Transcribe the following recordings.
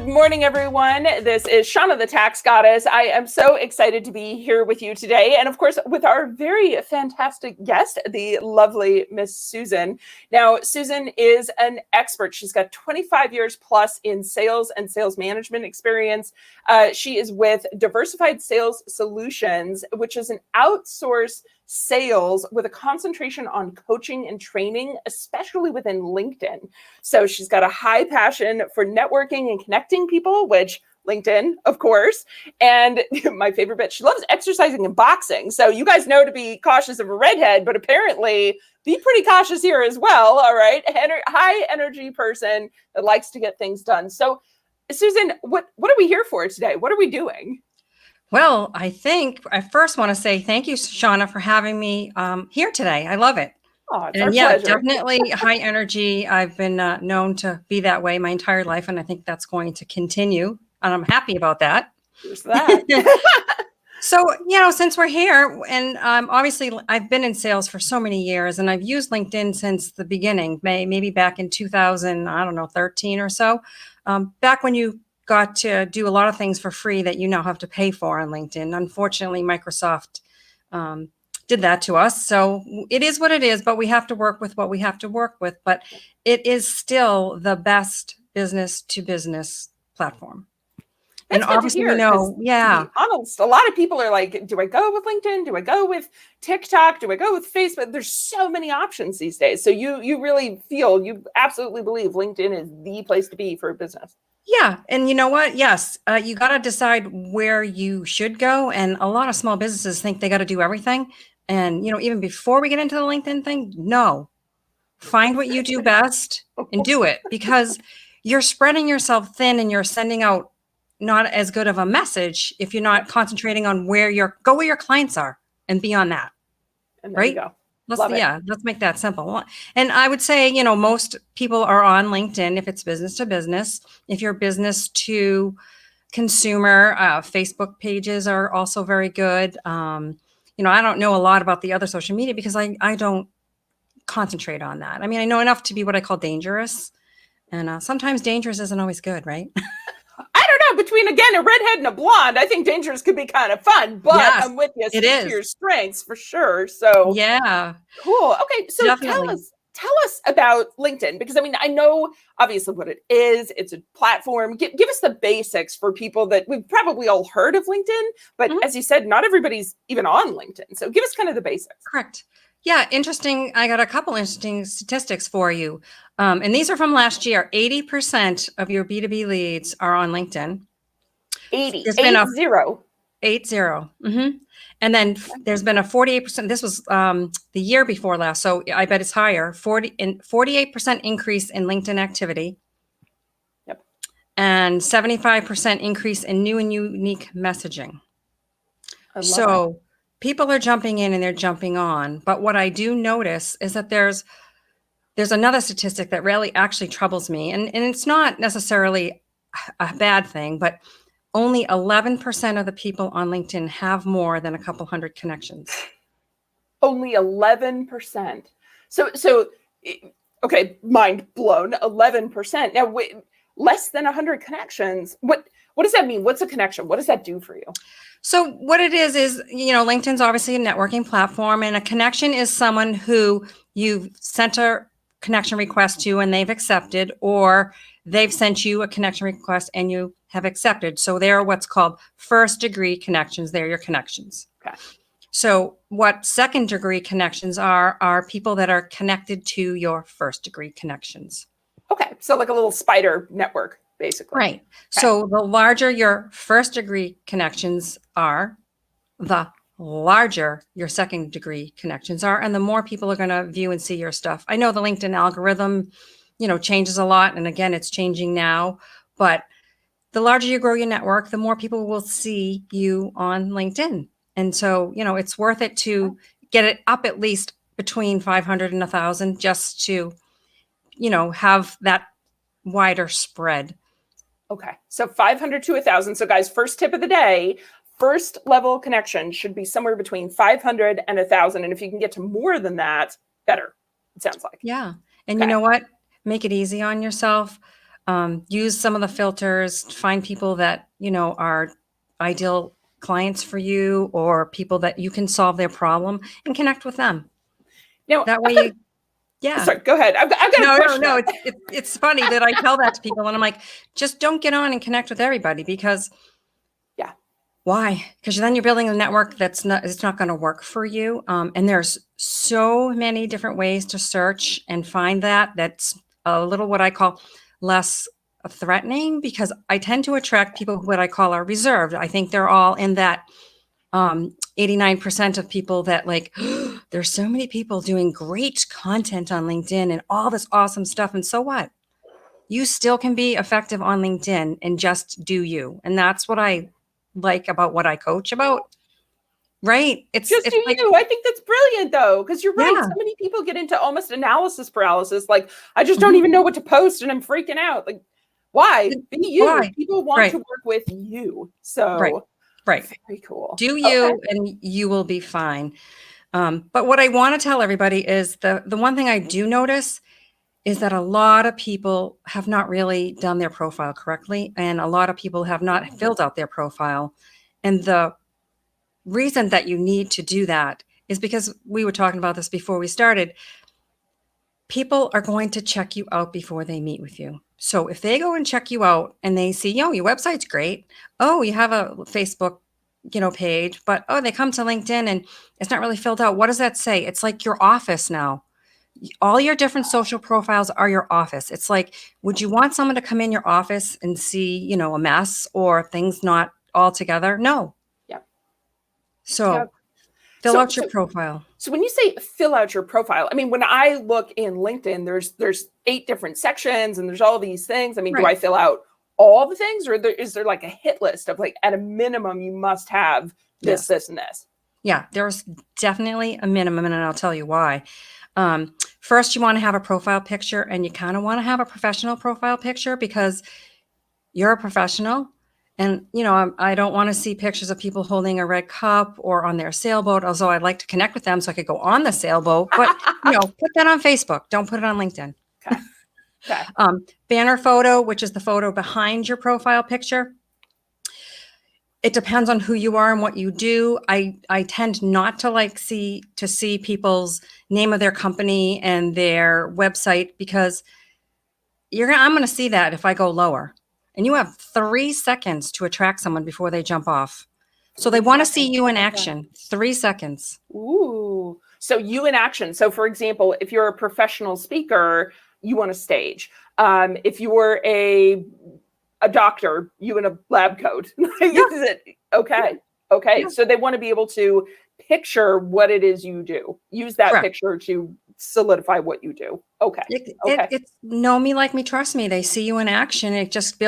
Good morning, everyone. This is Shauna, the Tax Goddess. I am so excited to be here with you today. And of course, with our very fantastic guest, the lovely Miss Susan. Now, Susan is an expert. She's got 25 years plus in sales and sales management experience. She is with Diversified Sales Solutions, which is an outsourced sales with a concentration on coaching and training, especially within LinkedIn. So she's got a high passion for networking and connecting people, which LinkedIn, of course. And my favorite bit, she loves exercising and boxing. So you guys know to be cautious of a redhead, but apparently be pretty cautious here as well. All right. High energy person that likes to get things done. So Susan, what are we here for today? What are we doing? Well, I think I first want to say thank you, Shauna, for having me here today. I love it. Oh, it's our pleasure. Definitely high energy. I've been known to be that way my entire life, and I think that's going to continue. And I'm happy about that. Here's that. So, since we're here, and obviously I've been in sales for so many years, and I've used LinkedIn since the beginning, maybe back in 2013 or so, back when you got to do a lot of things for free that you now have to pay for on LinkedIn. Unfortunately, Microsoft did that to us. So it is what it is, but we have to work with what we have to work with. But it is still the best business to business platform. That's and obviously, hear, to be honest, a lot of people are like, do I go with LinkedIn? Do I go with TikTok? Do I go with Facebook? There's so many options these days. So you really feel, you absolutely believe LinkedIn is the place to be for a business. Yeah. And you know what? Yes. You got to decide where you should go. And a lot of small businesses think they got to do everything. And, even before we get into the LinkedIn thing, no, find what you do best and do it, because you're spreading yourself thin and you're sending out not as good of a message if you're not concentrating on where your clients are and be on that. And right? You go. Let's make that simple. And I would say, most people are on LinkedIn if it's business to business. If you're business to consumer, Facebook pages are also very good. I don't know a lot about the other social media because I don't concentrate on that. I mean, I know enough to be what I call dangerous. And sometimes dangerous isn't always good, right? I don't know, between, again, a redhead and a blonde, I think dangerous could be kind of fun, but yes, I'm with you. Stick to your strengths for sure. So yeah. Cool. Okay. So definitely. Tell us about LinkedIn, because I know obviously what it is. It's a platform. Give us the basics for people that we've probably all heard of LinkedIn, but as you said, not everybody's even on LinkedIn. So give us kind of the basics. Correct. Yeah, interesting. I got a couple interesting statistics for you. And these are from last year. 80% of your B2B leads are on LinkedIn. 80. 80. 80. Mm-hmm. And then there's been a 48%. This was the year before last, so I bet it's higher. 48% increase in LinkedIn activity. Yep. And 75% increase in new and unique messaging. So people are jumping in and they're jumping on. But what I do notice is that there's another statistic that really actually troubles me. And it's not necessarily a bad thing, but only 11% of the people on LinkedIn have more than a couple hundred connections. Only 11%. So, okay, mind blown. 11%. Now, less than 100 connections. What does that mean? What's a connection? What does that do for you? So what it is, LinkedIn's obviously a networking platform, and a connection is someone who you've sent a connection request to and they've accepted, or they've sent you a connection request and you have accepted. So they're what's called first degree connections. They're your connections. Okay. So what second degree connections are people that are connected to your first degree connections. Okay. So like a little spider network, basically. Right. Okay. So the larger your first degree connections are, the larger your second degree connections are, and the more people are going to view and see your stuff. I know the LinkedIn algorithm, changes a lot. And again, it's changing now, but the larger you grow your network, the more people will see you on LinkedIn. And so, it's worth it to get it up at least between 500 and 1,000 just to, have that wider spread. Okay. So 500 to 1,000. So guys, first tip of the day, first level connection should be somewhere between 500 and 1,000. And if you can get to more than that, better, it sounds like. Yeah. And you know what? Make it easy on yourself. Use some of the filters, find people that, are ideal clients for you or people that you can solve their problem and connect with them. Now, That way yeah. Sorry, go ahead. I've got a question. No. It's funny that I tell that to people and I'm like, just don't get on and connect with everybody because why? Because then you're building a network it's not going to work for you. And there's so many different ways to search and find that's a little what I call less threatening because I tend to attract people who what I call are reserved. I think they're all in that 89% of people that like, there's so many people doing great content on LinkedIn and all this awesome stuff. And so what? You still can be effective on LinkedIn and just do you. And that's what I like about what I coach about. Right. It's do like, you. I think that's brilliant though, because you're right. Yeah. So many people get into almost analysis paralysis. Like, I just don't even know what to post and I'm freaking out. Like, why? Be you. Why? People want to work with you. So right. Very cool. Do you and you will be fine. But what I want to tell everybody is the one thing I do notice is that a lot of people have not really done their profile correctly. And a lot of people have not filled out their profile. And the reason that you need to do that is because we were talking about this before we started. People are going to check you out before they meet with you. So if they go and check you out and they see, your website's great. Oh, you have a Facebook, page, but they come to LinkedIn and it's not really filled out. What does that say? It's like your office now. All your different social profiles are your office. It's like, would you want someone to come in your office and see, a mess or things not all together? No. Yep. So fill out your profile. So when you say fill out your profile, I mean, when I look in LinkedIn, there's 8 different sections and there's all these things. I mean, do I fill out all the things or is there like a hit list of like, at a minimum, you must have this, this, and this? Yeah, there's definitely a minimum and I'll tell you why. First, you want to have a profile picture and you kind of want to have a professional profile picture because you're a professional. And, I don't want to see pictures of people holding a red cup or on their sailboat, although I'd like to connect with them so I could go on the sailboat. But, put that on Facebook. Don't put it on LinkedIn. Okay. Banner photo, which is the photo behind your profile picture. It depends on who you are and what you do. I tend not to see people's name of their company and their website because I'm going to see that if I go lower. And you have 3 seconds to attract someone before they jump off. So they want to see you in action. 3 seconds. Ooh. So you in action. So for example, if you're a professional speaker, you want a stage. If you were a doctor, you in a lab coat. Okay. Yeah. So they want to be able to picture what it is you do. Use that picture to solidify what you do. Okay. It's know me, like me, trust me. They see you in action. It just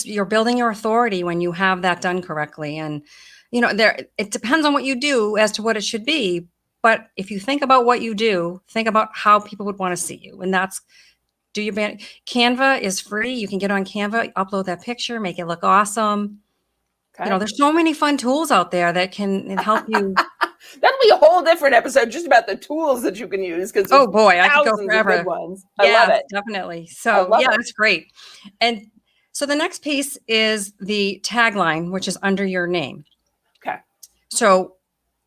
you're building your authority when you have that done correctly. And, it depends on what you do as to what it should be. But if you think about what you do, think about how people would want to see you. And that's do your band. Canva is free. You can get on Canva, upload that picture, make it look awesome. Okay. There's so many fun tools out there that can help you. That'll be a whole different episode just about the tools that you can use. Because oh boy, I could go forever. Good ones. I love it. Definitely. So that's great. And so the next piece is the tagline, which is under your name. Okay. So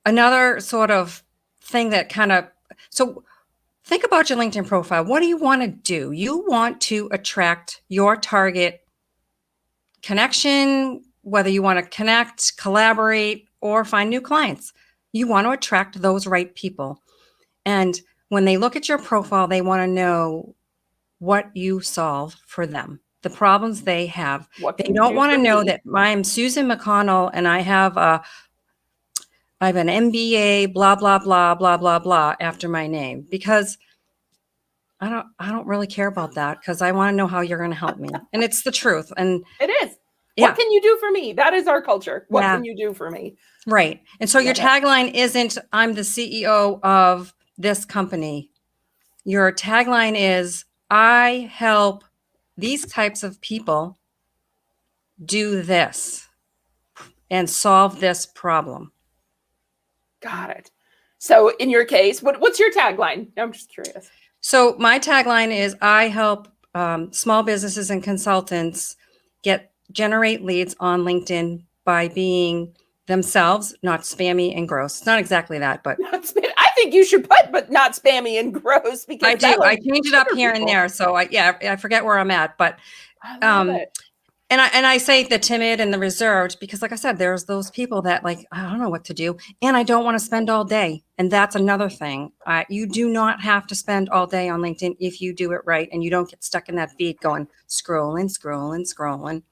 another sort of thing that so think about your LinkedIn profile. What do you want to do? You want to attract your target connection, whether you want to connect, collaborate, or find new clients. You want to attract those right people. And when they look at your profile, they want to know what you solve for them, the problems they have. They don't want to know that I'm Susan MacConnell and I have an MBA, blah, blah, blah, blah, blah, blah after my name, because I don't really care about that because I want to know how you're going to help me. And it's the truth. And it is. What can you do for me? That is our culture. What can you do for me? Right. And so your tagline isn't, I'm the CEO of this company. Your tagline is, I help these types of people do this and solve this problem. Got it. So in your case, what's your tagline? I'm just curious. So my tagline is, I help small businesses and consultants generate leads on LinkedIn by being themselves, not spammy and gross. It's not exactly that, but I think you should put, but not spammy and gross, because I do. I change it up here and there. So I forget where I'm at, but I love it. and I say the timid and the reserved because, like I said, there's those people that like, I don't know what to do, and I don't want to spend all day. And that's another thing. You do not have to spend all day on LinkedIn if you do it right, and you don't get stuck in that feed going scrolling, scrolling, scrolling.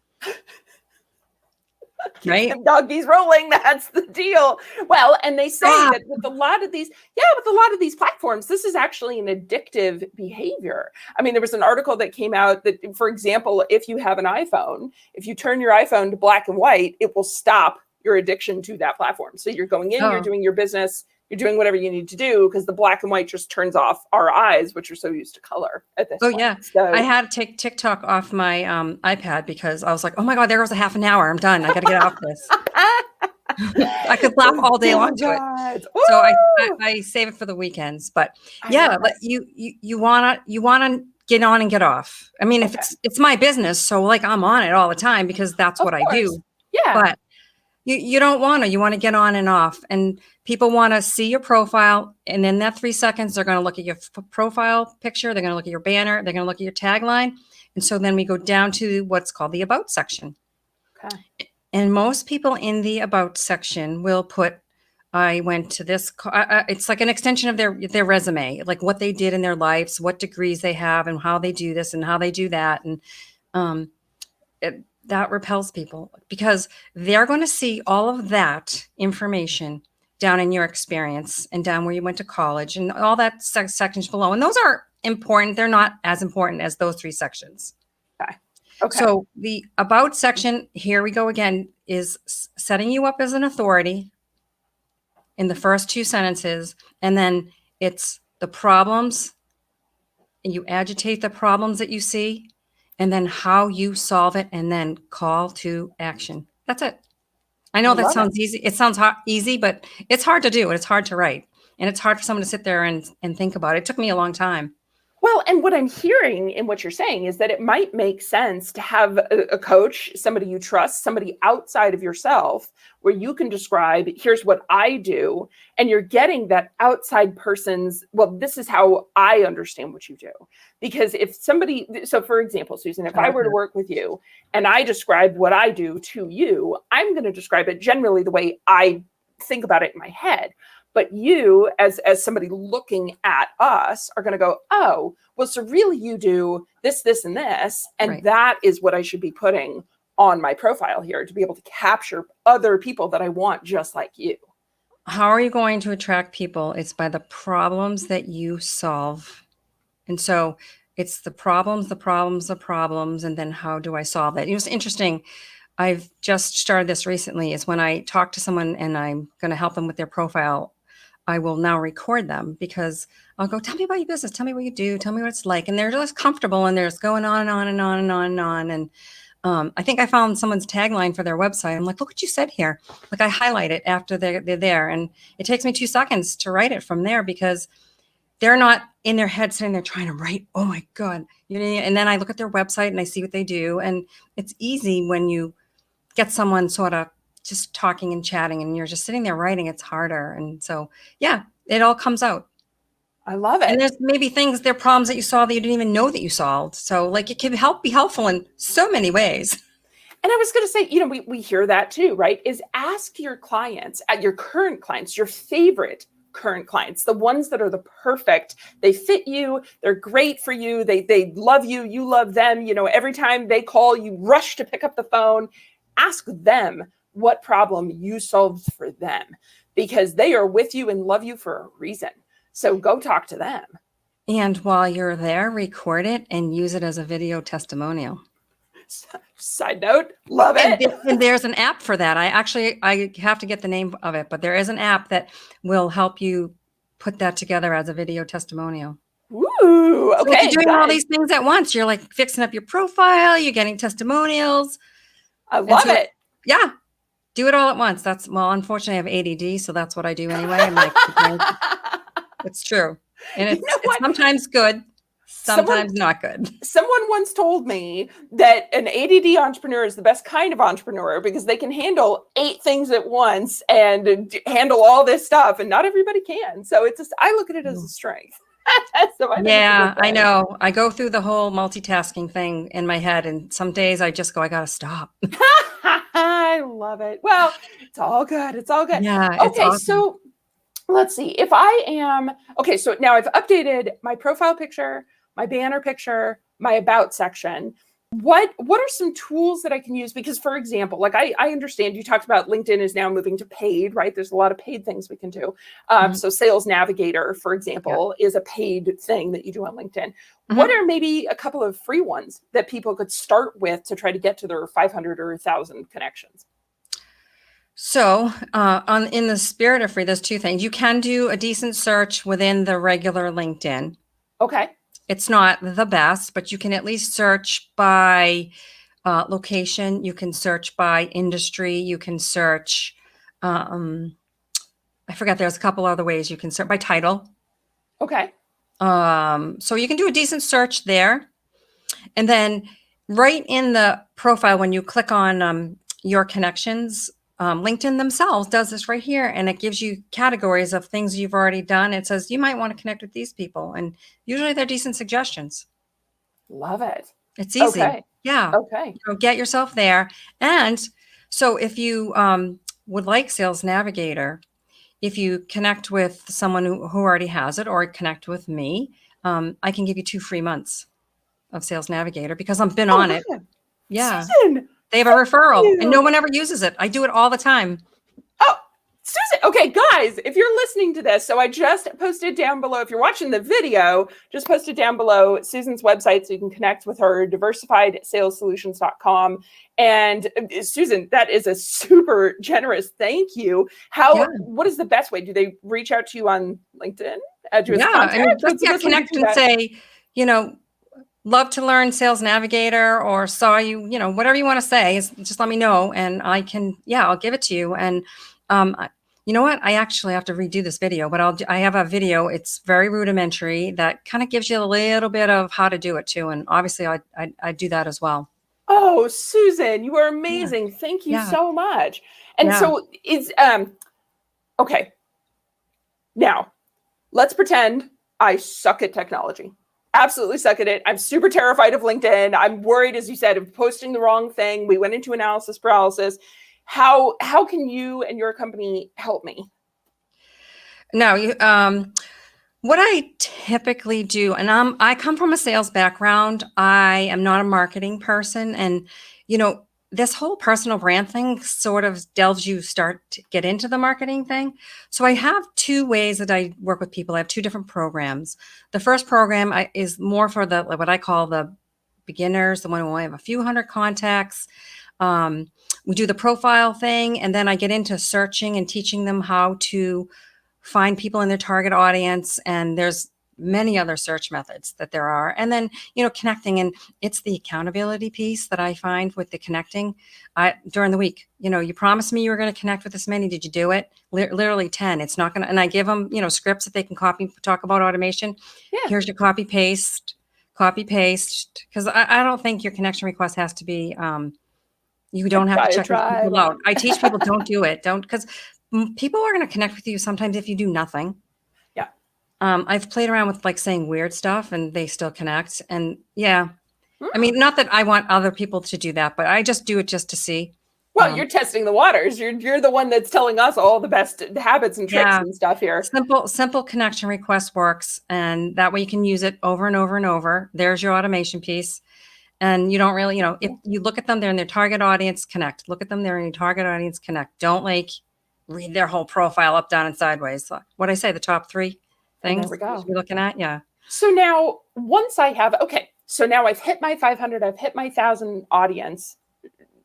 Right? The doggies rolling. That's the deal. Well, and they say that with a lot of these platforms, this is actually an addictive behavior. I mean, there was an article that came out that, for example, if you have an iPhone, if you turn your iPhone to black and white, it will stop your addiction to that platform. So you're going in, you're doing your business, you're doing whatever you need to do, because the black and white just turns off our eyes, which are so used to color at this point. Yeah. So I had to take TikTok off my iPad because I was like, oh my God, there goes a half an hour. I'm done. I got to get off this. I could laugh all day long to it. So I save it for the weekends. But yeah, you wanna get on and get off. I mean, if it's my business, so like I'm on it all the time because that's what I do. Yeah. But you don't want to. You want to get on and off. And people want to see your profile. And in that 3 seconds, they're going to look at your profile picture. They're going to look at your banner. They're going to look at your tagline. And so then we go down to what's called the About section. Okay. And most people in the About section will put, I went to this, it's like an extension of their resume, like what they did in their lives, what degrees they have, and how they do this and how they do that. And that repels people because they're going to see all of that information down in your experience and down where you went to college and all that sections below. And those are important. They're not as important as those 3 sections. Okay. So the About section, here we go again, is setting you up as an authority in the first 2 sentences. And then it's the problems, and you agitate the problems that you see, and then how you solve it, and then call to action. That's it. I know that sounds easy. It sounds easy, but it's hard to do. It's hard to write. And it's hard for someone to sit there and think about it. It took me a long time. Well, and what I'm hearing in what you're saying is that it might make sense to have a coach, somebody you trust, somebody outside of yourself, where you can describe, here's what I do, and you're getting that outside person's, well, this is how I understand what you do. Because if somebody, so for example, Susan, if I were to work with you and I describe what I do to you, I'm going to describe it generally the way I think about it in my head. But you, as somebody looking at us, are going to go, oh, well, so really you do this, this, and this. And that is what I should be putting on my profile here to be able to capture other people that I want just like you. How are you going to attract people? It's by the problems that you solve. And so it's the problems, and then how do I solve it? It was interesting. I've just started this recently, is when I talk to someone and I'm going to help them with their profile, I will now record them because I'll go, tell me about your business. Tell me what you do. Tell me what it's like. And they're just comfortable and they're just going on and on and on and on and on. And I think I found someone's tagline for their website. I'm like, look what you said here. Like I highlight it after they're there. And it takes me 2 seconds to write it from there because they're not in their head sitting there trying to write, oh my God. And then I look at their website and I see what they do. And it's easy when you get someone sort of just talking and chatting and you're just sitting there writing, it's harder. And so, yeah, it all comes out. I love it. And there's maybe there are problems that you solved that you didn't even know that you solved. So like it can be helpful in so many ways. And I was going to say, we hear that too, right? Is ask your clients, your current clients, your favorite current clients, the ones that are the perfect, they fit you, they're great for you, they love you, you love them. Every time they call, you rush to pick up the phone. Ask them what problem you solved for them, because they are with you and love you for a reason. So go talk to them. And while you're there, record it and use it as a video testimonial. Side note, love it. And there's an app for that. I have to get the name of it, but there is an app that will help you put that together as a video testimonial. Ooh, okay. So you're doing all these things at once. You're like fixing up your profile, you're getting testimonials. I love it. Yeah. Do it all at once. Unfortunately I have ADD, so that's what I do anyway. I'm like, it's true. And it's sometimes good. sometimes not good. Someone once told me that an ADD entrepreneur is the best kind of entrepreneur because they can handle 8 things at once and handle all this stuff, and not everybody can. So it's just, I look at it as a strength. So I think Yeah, it's a good I thing. know. I go through the whole multitasking thing in my head, and some days I just go, I gotta stop. I love it. Well, it's all good. It's all good. Yeah, it's Okay, awesome. so let's see. If I am okay, so now I've updated my profile picture, my banner picture, my about section. What are some tools that I can use? Because, for example, like I understand you talked about LinkedIn is now moving to paid, right? There's a lot of paid things we can do. Mhm. So Sales Navigator, for Yeah. example, is a paid thing that you do on LinkedIn. What Mhm. are maybe a couple of free ones that people could start with to try to get to their 500 or 1,000 connections? So, in the spirit of free, there's 2 things. You can do a decent search within the regular LinkedIn. Okay. It's not the best, but you can at least search by location. You can search by industry. You can search, um, I forget, there's a couple other ways you can search by title. Okay. So you can do a decent search there. And then right in the profile, when you click on your connections, LinkedIn themselves does this right here, and it gives you categories of things you've already done. It says you might want to connect with these people, and usually they're decent suggestions. Love it. It's easy. Okay. Yeah. Okay. Get yourself there. And so if you would like Sales Navigator, if you connect with someone who already has it or connect with me, I can give you 2 free months of Sales Navigator because I've been Oh, on it. wow. Yeah. Susan, They have a thank referral and no you. one ever uses it. I do it all the time. Oh, Susan. Okay, guys, if you're listening to this, so I just posted down below, if you're watching the video, just posted down below Susan's website so you can connect with her, diversifiedsalessolutions.com. And Susan, that is a super generous thank you. Yeah. What is the best way? Do they reach out to you on LinkedIn? Add you as a Yeah. I contact? mean, just What's the best way to connect do and that? say, you know, love to learn Sales Navigator or saw you, whatever you want to say is just let me know and I can, I'll give it to you. And you know what? I actually have to redo this video, but I have a video. It's very rudimentary that kind of gives you a little bit of how to do it too. And obviously I do that as well. Oh, Susan, you are Yeah. amazing. Thank you Yeah. so much. And Yeah. so is okay. Now, let's pretend I suck at technology. Absolutely suck at it. I'm super terrified of LinkedIn. I'm worried, as you said, of posting the wrong thing. We went into analysis paralysis. How can you and your company help me? Now, what I typically do, and I come from a sales background. I am not a marketing person, and this whole personal brand thing sort of delves you start to get into the marketing thing. So I have 2 ways that I work with people. I have 2 different programs. The first program is more for the what I call the beginners, the one who only have a few hundred contacts. Um, we do the profile thing, and then I get into searching and teaching them how to find people in their target audience. And there's many other search methods that there are. And then, connecting. And it's the accountability piece that I find with the connecting during the week. You promised me you were going to connect with this many. Did you do it? Literally 10. It's not going to, and I give them, scripts that they can copy, talk about automation. Yeah. Here's your copy paste. Because I don't think your connection request has to be, you don't have to check these people out. I teach people don't do it. Because people are going to connect with you sometimes if you do nothing. Yeah. I've played around with like saying weird stuff and they still connect. And I Hmm. mean, not that I want other people to do that, but I just do it just to see. Well, you're testing the waters. You're the one that's telling us all the best habits and tricks Yeah, and stuff here. simple connection request works. And that way you can use it over and over and over. There's your automation piece. And you don't really, if you look at them, they're in their target audience, connect. Look at them, they're in your target audience, connect. Don't read their whole profile up, down, and sideways. So what I say, the top 3 And there things we you go. should be looking at. Yeah. So now, once I have, okay, so now I've hit my 500, I've hit my 1,000 audience.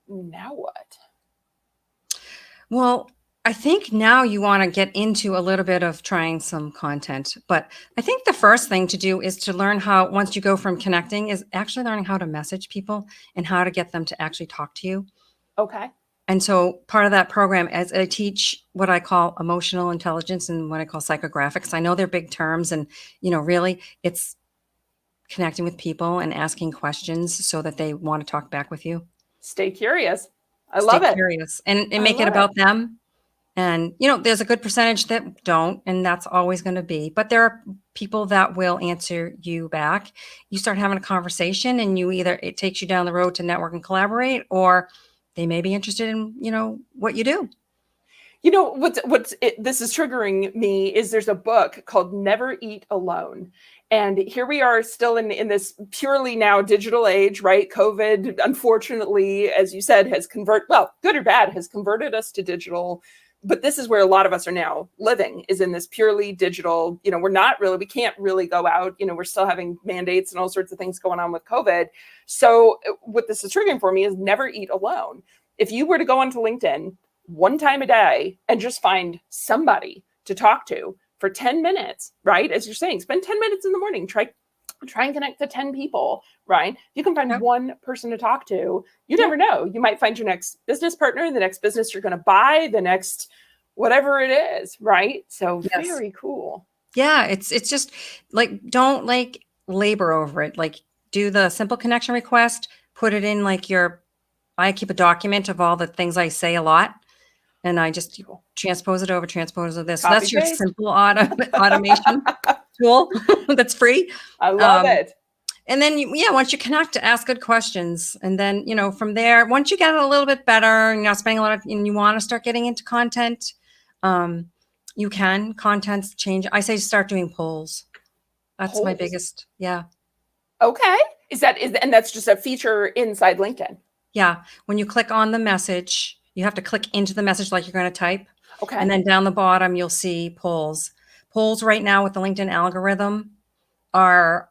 Now what? Well, I think now you want to get into a little bit of trying some content. But I think the first thing to do is to learn how, once you go from connecting, is actually learning how to message people and how to get them to actually talk to you. Okay. And so part of that program, as I teach what I call emotional intelligence and what I call psychographics. I know they're big terms and, really it's connecting with people and asking questions so that they want to talk back with you. Stay curious. I Stay love it. curious and I make it love it. about them. And, there's a good percentage that don't, and that's always going to be. But there are people that will answer you back. You start having a conversation and it takes you down the road to network and collaborate, or they may be interested in, what you do. This is triggering me is there's a book called Never Eat Alone. And here we are still in this purely now digital age, right? COVID, unfortunately, as you said, good or bad, has converted us to digital. But this is where a lot of us are now living, is in this purely digital, we can't really go out, we're still having mandates and all sorts of things going on with COVID. So what this is triggering for me is never eat alone. If you were to go onto LinkedIn one time a day and just find somebody to talk to for 10 minutes, right? As you're saying, spend 10 minutes in the morning, try and connect to 10 people, right? You can find one person to talk to. You never know. You might find your next business partner, the next business you're going to buy, the next whatever it is, right? So very cool. Yeah, it's just don't labor over it. Do the simple connection request, put it in I keep a document of all the things I say a lot. And I just transpose it over this. So that's your simple automation tool that's free. I love it. And then, once you connect, ask good questions. And then, from there, once you get a little bit better, spending a lot of, and you want to start getting into content, you can. Content's change. I say start doing polls. That's my biggest. Yeah. Okay. And that's just a feature inside LinkedIn. Yeah. When you click on the message, you have to click into the message like you're going to type. Okay. And then down the bottom, you'll see polls. Polls right now with the LinkedIn algorithm are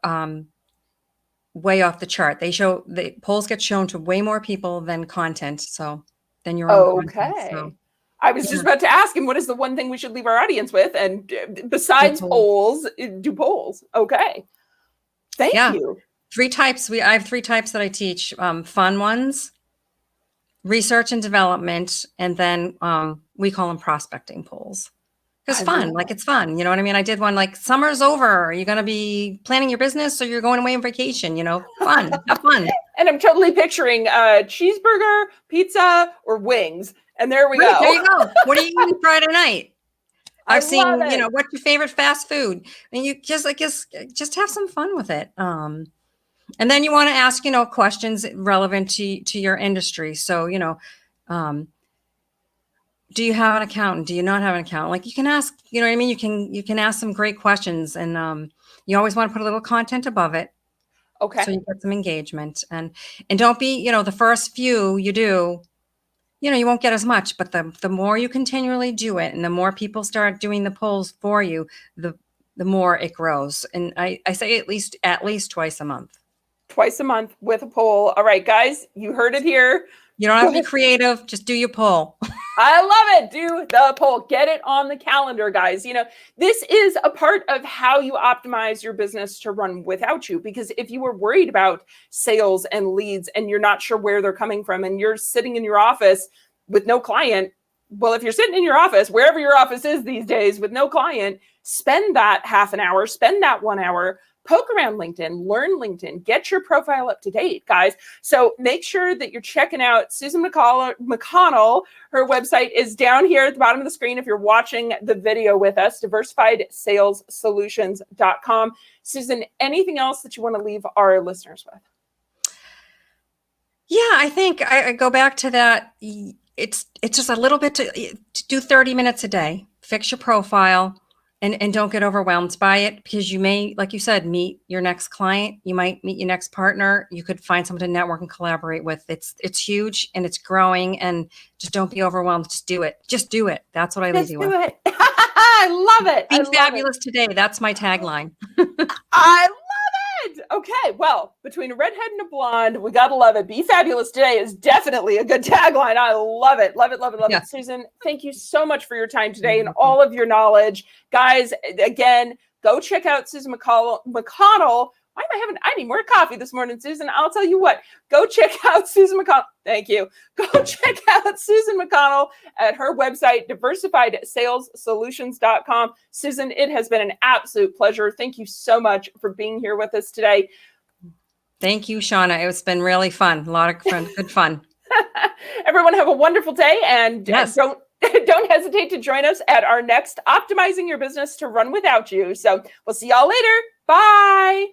way off the chart. The polls get shown to way more people than content. So then you're on content. So, I was just about to ask him, what is the one thing we should leave our audience with? And besides polls, do polls. Okay. Thank you. 3 types. I have 3 types that I teach. Fun ones, research and development, and then we call them prospecting polls. Because fun, it's fun. You know what I mean? I did one summer's over. Are you going to be planning your business or you're going away on vacation? Fun, have fun. And I'm totally picturing cheeseburger, pizza, or wings. And there we go. There you go. What are you eating Friday night? I've seen, what's your favorite fast food? And you just, just have some fun with it. And then you want to ask, questions relevant to your industry. So, do you have an accountant? Do you not have an accountant? You can ask, you know what I mean? You can ask some great questions, and you always want to put a little content above it. Okay. So you get some engagement, and don't be, the first few you do, you won't get as much, but the more you continually do it, and the more people start doing the polls for you, the more it grows. And I say at least twice a month. Twice a month with a poll. All right, guys, you heard it here. You don't have to be creative. Just do your poll. I love it. Do the poll. Get it on the calendar, guys. This is a part of how you optimize your business to run without you. Because if you were worried about sales and leads and you're not sure where they're coming from and you're sitting in your office with no client, well, if you're sitting in your office, wherever your office is these days with no client, spend that half an hour, spend that 1 hour, poke around LinkedIn, learn LinkedIn, get your profile up to date, guys. So make sure that you're checking out Susan MacConnell. Her website is down here at the bottom of the screen if you're watching the video with us, diversifiedsalessolutions.com. Susan, anything else that you want to leave our listeners with? Yeah, I think I go back to that. It's just a little bit to do 30 minutes a day, fix your profile. And don't get overwhelmed by it, because you may, like you said, meet your next client. You might meet your next partner. You could find someone to network and collaborate with. It's huge and it's growing, and just don't be overwhelmed. Just do it. Just do it. That's what I leave you with. Just do it. I love it. Be fabulous today. That's my tagline. I love it. Okay, well, between a redhead and a blonde, we gotta love it. Be fabulous today is definitely a good tagline. I love it. Love it, love it, love it. Susan, thank you so much for your time today and all of your knowledge. Guys, again, go check out Susan MacConnell Why am I having, I need more coffee this morning, Susan. I'll tell you what, go check out Susan MacConnell. Thank you. Go check out Susan MacConnell at her website, diversifiedsalessolutions.com. Susan, it has been an absolute pleasure. Thank you so much for being here with us today. Thank you, Shauna. It's been really fun. A lot of fun, good fun. Everyone have a wonderful day, and Yes. don't hesitate to join us at our next Optimizing Your Business to Run Without You. So we'll see y'all later. Bye.